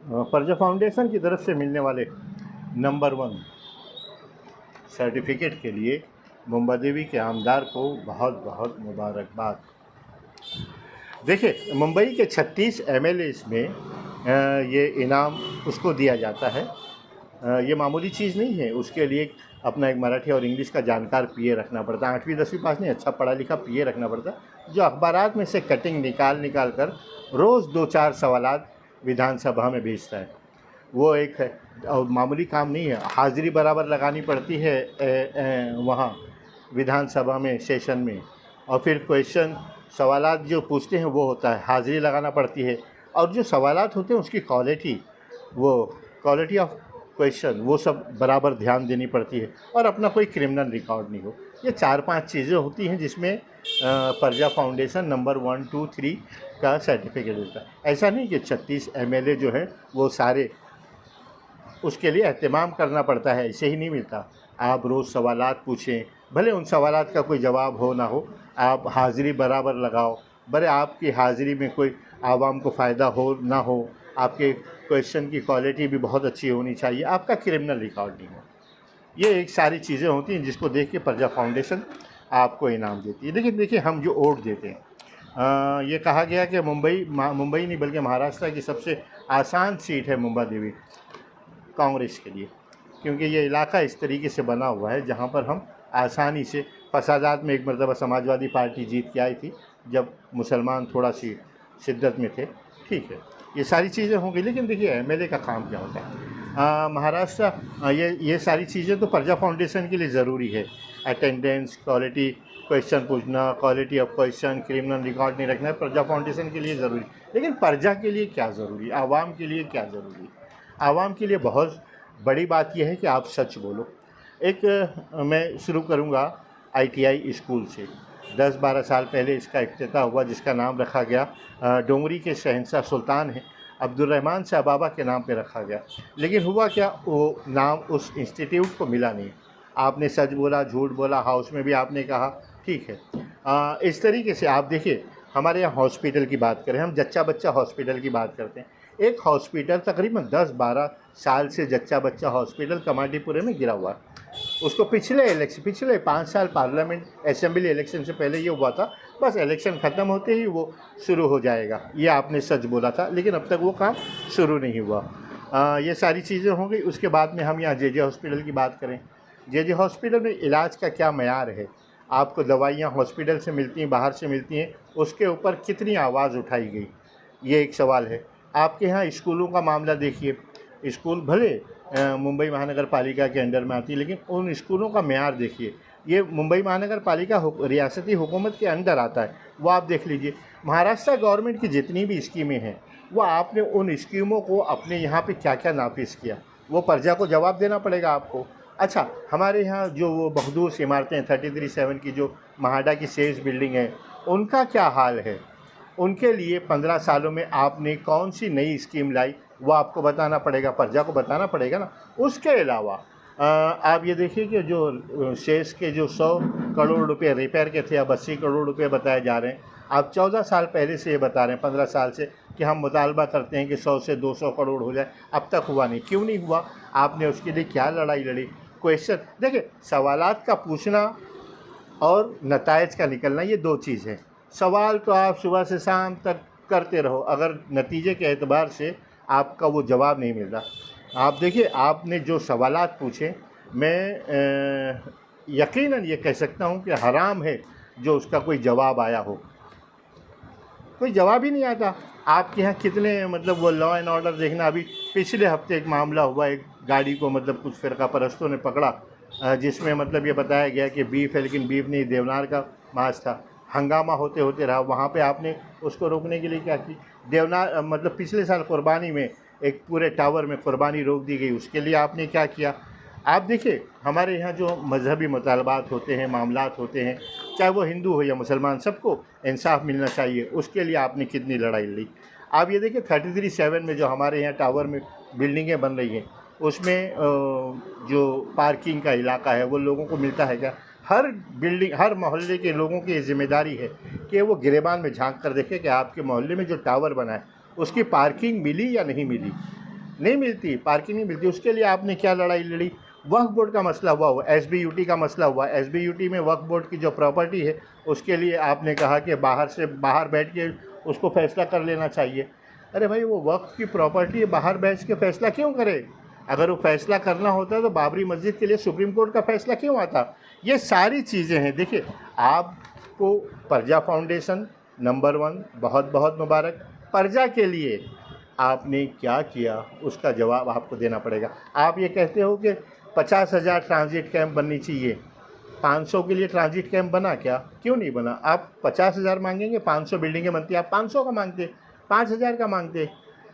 परजा foundation की तरफ से मिलने वाले नंबर 1 सर्टिफिकेट के लिए मुंबा देवी के आमदार को बहुत बहुत मुबारकबाद। देखिए, मुंबई के 36 एमएलएस में ये इनाम उसको दिया जाता है। ये मामूली चीज़ नहीं है। उसके लिए अपना एक मराठी और इंग्लिश का जानकार पीए रखना पड़ता है। 8वीं 10वीं पास नहीं, अच्छा पढ़ा लिखा पीए रखना पड़ता है, जो अखबारात में से कटिंग निकाल कर रोज़ 2-4 सवालात विधानसभा में भेजता है। वो एक है, और मामूली काम नहीं है। हाज़िरी बराबर लगानी पड़ती है वहाँ विधानसभा में, सेशन में, और फिर क्वेश्चन सवालात जो पूछते हैं वो होता है, हाज़िरी लगाना पड़ती है। और जो सवालात होते हैं उसकी क्वालिटी, वो क्वालिटी ऑफ क्वेश्चन, वो सब बराबर ध्यान देनी पड़ती है, और अपना कोई क्रिमिनल रिकॉर्ड नहीं हो। ये 4-5 चीज़ें होती हैं जिसमें परजा फाउंडेशन नंबर 1, 2, 3 का सर्टिफिकेट देता है। ऐसा नहीं कि 36 एमएलए जो है वो सारे उसके लिए एहतमाम करना पड़ता है, ऐसे ही नहीं मिलता। आप रोज़ सवालात पूछें, भले उन सवालात का कोई जवाब हो ना हो, आप हाज़िरी बराबर लगाओ, भले आपकी हाज़िरी में कोई आवाम को फ़ायदा हो ना हो, आपके क्वेश्चन की क्वालिटी भी बहुत अच्छी होनी चाहिए, आपका क्रिमिनल रिकॉर्ड नहीं हो। ये एक सारी चीज़ें होती हैं जिसको देख के परजा फाउंडेशन आपको इनाम देती है। लेकिन देखिए, हम जो वोट देते हैं, ये कहा गया कि मुंबई नहीं बल्कि महाराष्ट्र की सबसे आसान सीट है मुंबा देवी कांग्रेस के लिए, क्योंकि ये इलाका इस तरीके से बना हुआ है जहाँ पर हम आसानी से फसादात में, एक मरतबा समाजवादी पार्टी जीत के आई थी जब मुसलमान थोड़ा सी शिद्दत में थे, ठीक है, ये सारी चीज़ें होंगी। लेकिन देखिए, एमएलए का काम क्या होता है महाराष्ट्र, ये सारी चीज़ें तो परजा फाउंडेशन के लिए ज़रूरी है। अटेंडेंस, क्वालिटी क्वेश्चन पूछना, quality of question, criminal record नहीं रखना है, परजा फाउंडेशन के लिए ज़रूरी। लेकिन परजा के लिए क्या ज़रूरी, आवाम के लिए क्या ज़रूरी? आवाम के लिए बहुत बड़ी बात यह है कि आप सच बोलो। मैं शुरू करूंगा आईटीआई स्कूल से। 10-12 साल पहले इसका इफ्तिताह हुआ, जिसका नाम रखा गया डोंगरी के शहंशाह सुल्तान है अब्दुर्रहमान शाह बाबा के नाम पे रखा गया। लेकिन हुआ क्या, वो नाम उस इंस्टीट्यूट को मिला नहीं। आपने सच बोला, झूठ बोला, हाउस में भी आपने कहा, ठीक है। इस तरीके से आप देखिए, हमारे यहाँ हॉस्पिटल की बात करें, हम जच्चा बच्चा हॉस्पिटल की बात करते हैं। एक हॉस्पिटल तकरीबन 10-12 साल से जच्चा बच्चा हॉस्पिटल कमाटीपुरे में गिरा हुआ है। उसको पिछले 5 साल पार्लियामेंट असेंबली इलेक्शन से पहले ये हुआ था, बस इलेक्शन ख़त्म होते ही वो शुरू हो जाएगा, ये आपने सच बोला था, लेकिन अब तक वो काम शुरू नहीं हुआ। ये सारी चीज़ें हो गई। उसके बाद में हम यहाँ जेजे हॉस्पिटल की बात करें। जेजे हॉस्पिटल में इलाज का क्या मयार है, आपको दवाइयाँ हॉस्पिटल से मिलती हैं, बाहर से मिलती हैं, उसके ऊपर कितनी आवाज़ उठाई गई, ये एक सवाल है। आपके यहाँ स्कूलों का मामला देखिए, स्कूल भले मुंबई महानगर पालिका के अंडर में आती है, लेकिन उन स्कूलों का मेयार देखिए। ये मुंबई महानगर पालिका रियासती हुकूमत के अंडर आता है, वो आप देख लीजिए। महाराष्ट्र गवर्नमेंट की जितनी भी स्कीमें हैं, वो आपने उन स्कीमों को अपने यहाँ पे क्या क्या नाफिज किया, वो प्रजा को जवाब देना पड़ेगा आपको। अच्छा, हमारे यहाँ जो वो बखदूस इमारतें 33/7 की जो महाडा की सेज बिल्डिंग है, उनका क्या हाल है? उनके लिए 15 सालों में आपने कौन सी नई स्कीम लाई, वो आपको बताना पड़ेगा, प्रजा को बताना पड़ेगा ना। उसके अलावा आप ये देखिए कि जो शेष के जो 100 करोड़ रुपए रिपेयर के थे, अब 80 करोड़ रुपए बताए जा रहे हैं। आप 14 साल पहले से ये बता रहे हैं, 15 साल से, कि हम मुतालबा करते हैं कि 100 से 200 करोड़ हो जाए, अब तक हुआ नहीं। क्यों नहीं हुआ? आपने उसके लिए क्या लड़ाई लड़ी? क्वेश्चन देखिए, सवालात का पूछना और नतायज का निकलना, ये 2 चीज़ है। सवाल तो आप सुबह से शाम तक करते रहो, अगर नतीजे के एतबार से आपका वो जवाब नहीं मिल रहा। आप देखिए, आपने जो सवालात पूछे, मैं यकीनन ये कह सकता हूँ कि हराम है जो उसका कोई जवाब आया हो। कोई जवाब ही नहीं आता। आपके यहाँ कितने, मतलब वो लॉ एंड ऑर्डर देखना, अभी पिछले हफ्ते एक मामला हुआ, एक गाड़ी को मतलब कुछ फ़िरका परस्तों ने पकड़ा, जिसमें मतलब ये बताया गया कि बीफ है, लेकिन बीफ नहीं, देवनार का मांस था। हंगामा होते होते रहा। वहाँ पे आपने उसको रोकने के लिए क्या की? देवनार मतलब पिछले साल कुर्बानी में एक पूरे टावर में कुर्बानी रोक दी गई, उसके लिए आपने क्या किया? आप देखिए, हमारे यहाँ जो मजहबी मुतालबात होते हैं, मामलात होते हैं, चाहे वो हिंदू हो या मुसलमान, सबको इंसाफ मिलना चाहिए, उसके लिए आपने कितनी लड़ाई लड़ी। आप ये देखिए, 33/7 में जो हमारे यहाँ टावर में बिल्डिंगें बन रही हैं, उसमें जो पार्किंग का इलाका है वो लोगों को मिलता है क्या? हर बिल्डिंग, हर मोहल्ले के लोगों की जिम्मेदारी है कि वो गिरेबान में झांक कर देखें कि आपके मोहल्ले में जो टावर बना है उसकी पार्किंग मिली या नहीं मिली। नहीं मिलती, पार्किंग नहीं मिलती। उसके लिए आपने क्या लड़ाई लड़ी? वक्फ बोर्ड का मसला हुआ, एसबीयूटी का मसला हुआ। एसबीयूटी में वक्फ बोर्ड की जो प्रॉपर्टी है उसके लिए आपने कहा कि बाहर बैठ के उसको फैसला कर लेना चाहिए। अरे भाई, वो वक्फ की प्रॉपर्टी है, बाहर बैठ के फैसला क्यों करे? अगर वो फैसला करना होता तो बाबरी मस्जिद के लिए सुप्रीम कोर्ट का फैसला क्यों आता? ये सारी चीज़ें हैं। देखिए, आपको प्रजा फाउंडेशन नंबर 1 बहुत बहुत मुबारक। प्रजा के लिए आपने क्या किया उसका जवाब आपको देना पड़ेगा। आप ये कहते हो कि 50,000 ट्रांजिट कैंप बननी चाहिए, 500 के लिए ट्रांजिट कैंप बना क्या? क्यों नहीं बना? आप 50,000 मांगेंगे, 500 बिल्डिंगें बनती, आप 500 का मांगते, 5,000 का मांगते,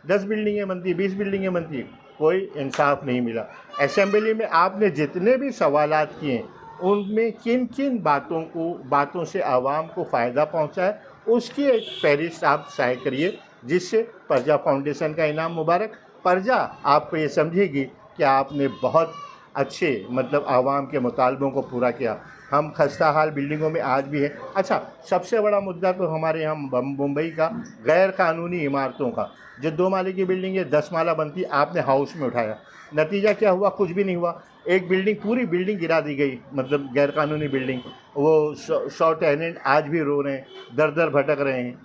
10 बिल्डिंगें बनती, 20 बिल्डिंगें बनती, कोई इंसाफ नहीं मिला। असेंबली में आपने जितने भी सवालात किए उनमें किन किन बातों से आवाम को फ़ायदा पहुंचा है, उसकी एक फहरिस्त आप शाये करिए, जिससे प्रजा फाउंडेशन का इनाम मुबारक। प्रजा आपको ये समझेगी कि आपने बहुत अच्छे मतलब आवाम के मुतालबों को पूरा किया। हम खस्ता हाल बिल्डिंगों में आज भी है। अच्छा, सबसे बड़ा मुद्दा तो हमारे यहाँ मुंबई का गैर कानूनी इमारतों का, जो 2 माले की बिल्डिंग है 10 माला बनती, आपने हाउस में उठाया। नतीजा क्या हुआ? कुछ भी नहीं हुआ। एक बिल्डिंग, पूरी बिल्डिंग गिरा दी गई, मतलब गैर कानूनी बिल्डिंग। वो 100 टेनेंट आज भी रो रहे हैं, दर दर भटक रहे हैं।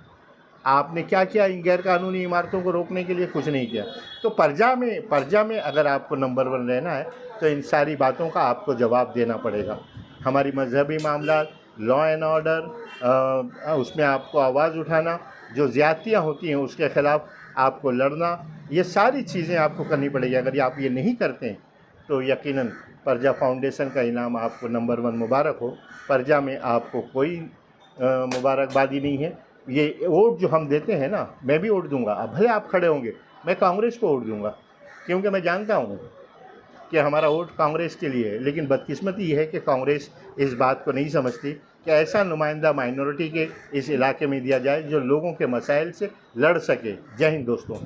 आपने क्या किया इन गैर कानूनी इमारतों को रोकने के लिए? कुछ नहीं किया। तो प्रजा में अगर आपको नंबर 1 रहना है तो इन सारी बातों का आपको जवाब देना पड़ेगा। हमारी मजहबी मामला, लॉ एंड ऑर्डर, उसमें आपको आवाज़ उठाना, जो ज़्यादतियाँ होती हैं उसके ख़िलाफ़ आपको लड़ना, ये सारी चीज़ें आपको करनी पड़ेगी। अगर आप ये नहीं करते हैं तो यकीनन प्रजा फाउंडेशन का इनाम आपको नंबर 1 मुबारक हो। प्रजा में आपको कोई मुबारकबादी नहीं है। ये वोट जो हम देते हैं ना, मैं भी वोट दूंगा। अब भले आप खड़े होंगे, मैं कांग्रेस को वोट दूंगा, क्योंकि मैं जानता हूँ कि हमारा वोट कांग्रेस के लिए है। लेकिन बदकिस्मती ये है कि कांग्रेस इस बात को नहीं समझती कि ऐसा नुमाइंदा माइनॉरिटी के इस इलाके में दिया जाए जो लोगों के मसाइल से लड़ सके। जय हिंद दोस्तों।